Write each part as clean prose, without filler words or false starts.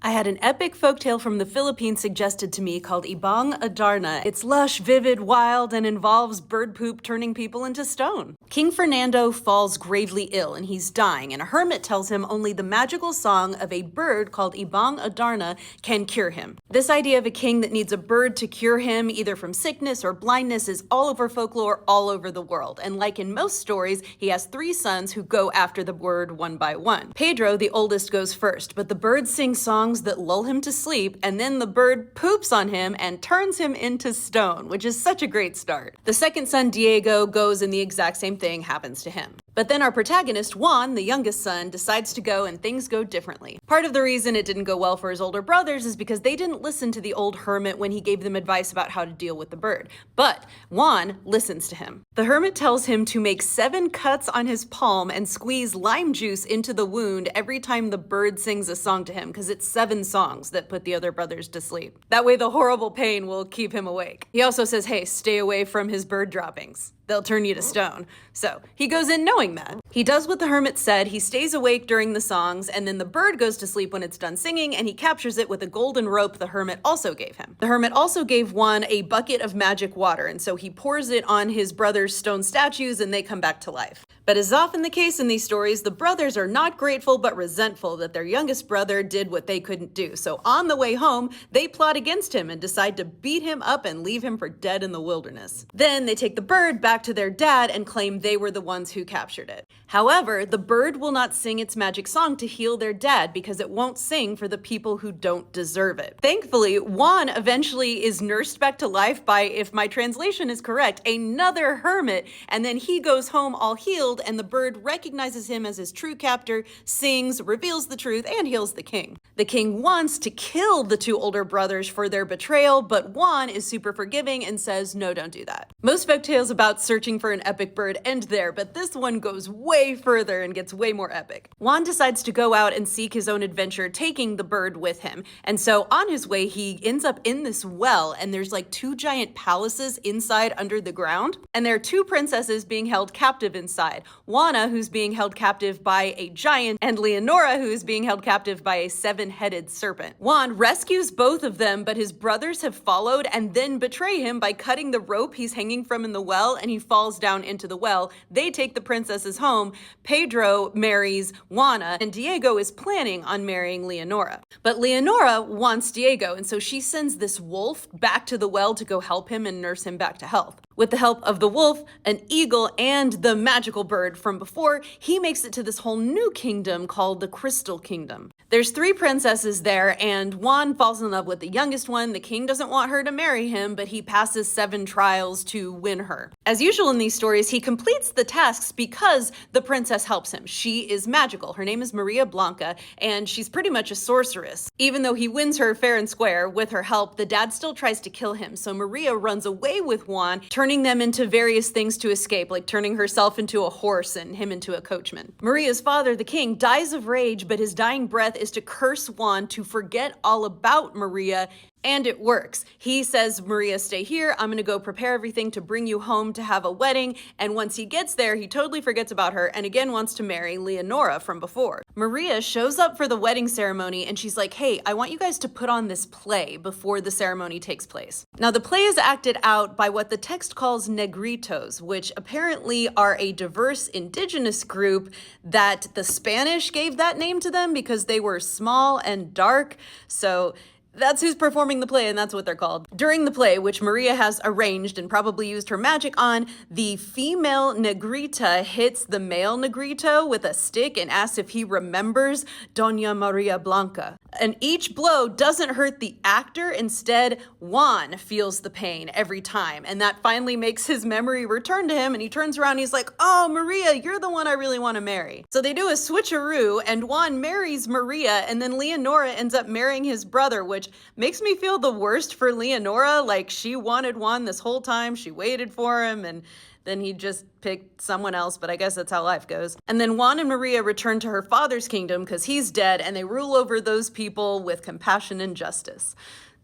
I had an epic folktale from the Philippines suggested to me called Ibong Adarna. It's lush, vivid, wild, and involves bird poop turning people into stone. King Fernando falls gravely ill and he's dying, and a hermit tells him only the magical song of a bird called Ibong Adarna can cure him. This idea of a king that needs a bird to cure him, either from sickness or blindness, is all over folklore all over the world. And like in most stories, he has 3 sons who go after the bird one by one. Pedro, the oldest, goes first, but the bird sings songs that lull him to sleep, and then the bird poops on him and turns him into stone, which is such a great start. The second son, Diego, goes and the exact same thing happens to him. But then our protagonist, Juan, the youngest son, decides to go and things go differently. Part of the reason it didn't go well for his older brothers is because they didn't listen to the old hermit when he gave them advice about how to deal with the bird. But Juan listens to him. The hermit tells him to make 7 cuts on his palm and squeeze lime juice into the wound every time the bird sings a song to him, because it's 7 songs that put the other brothers to sleep. That way the horrible pain will keep him awake. He also says, hey, stay away from his bird droppings. They'll turn you to stone. So he goes in knowing that. He does what the hermit said, he stays awake during the songs, and then the bird goes to sleep when it's done singing, and he captures it with a golden rope the hermit also gave him. The hermit also gave Juan a bucket of magic water, and so he pours it on his brother's stone statues and they come back to life. But as often the case in these stories, the brothers are not grateful but resentful that their youngest brother did what they couldn't do. So on the way home, they plot against him and decide to beat him up and leave him for dead in the wilderness. Then they take the bird back to their dad and claim they were the ones who captured it. However, the bird will not sing its magic song to heal their dad because it won't sing for the people who don't deserve it. Thankfully, Juan eventually is nursed back to life by, if my translation is correct, another hermit, and then he goes home all healed, and the bird recognizes him as his true captor, sings, reveals the truth, and heals the king. The king wants to kill the 2 older brothers for their betrayal, but Juan is super forgiving and says, no, don't do that. Most folktales about searching for an epic bird end there, but this one goes way further and gets way more epic. Juan decides to go out and seek his own adventure, taking the bird with him. And so on his way, he ends up in this well, and there's like 2 giant palaces inside under the ground, and there are 2 princesses being held captive inside. Juana, who's being held captive by a giant, and Leonora, who is being held captive by a 7-headed serpent. Juan rescues both of them, but his brothers have followed and then betray him by cutting the rope he's hanging from in the well, and he falls down into the well. They take the princesses home. Pedro marries Juana, and Diego is planning on marrying Leonora. But Leonora wants Diego, and so she sends this wolf back to the well to go help him and nurse him back to health. With the help of the wolf, an eagle, and the magical bird from before, he makes it to this whole new kingdom called the Crystal Kingdom. There's 3 princesses there, and Juan falls in love with the youngest one. The king doesn't want her to marry him, but he passes 7 trials to win her. As usual in these stories, he completes the tasks because the princess helps him. She is magical. Her name is Maria Blanca, and she's pretty much a sorceress. Even though he wins her fair and square with her help, the dad still tries to kill him, so Maria runs away with Juan, turning them into various things to escape, like turning herself into a horse and him into a coachman. Maria's father, the king, dies of rage, but his dying breath is to curse Juan to forget all about Maria. And it works. He says, Maria, stay here. I'm gonna go prepare everything to bring you home to have a wedding. And once he gets there, he totally forgets about her and again wants to marry Leonora from before. Maria shows up for the wedding ceremony and she's like, hey, I want you guys to put on this play before the ceremony takes place. Now, the play is acted out by what the text calls negritos, which apparently are a diverse indigenous group that the Spanish gave that name to them because they were small and dark. So that's who's performing the play, and that's what they're called. During the play, which Maria has arranged and probably used her magic on, the female negrita hits the male negrito with a stick and asks if he remembers Doña Maria Blanca. And each blow doesn't hurt the actor. Instead, Juan feels the pain every time, and that finally makes his memory return to him, and he turns around and he's like, oh, Maria, you're the one I really want to marry. So they do a switcheroo, and Juan marries Maria, and then Leonora ends up marrying his brother, which makes me feel the worst for Leonora. Like, she wanted Juan this whole time, she waited for him, and then he just picked someone else, but I guess that's how life goes. And then Juan and Maria return to her father's kingdom because he's dead, and they rule over those people with compassion and justice.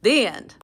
The end.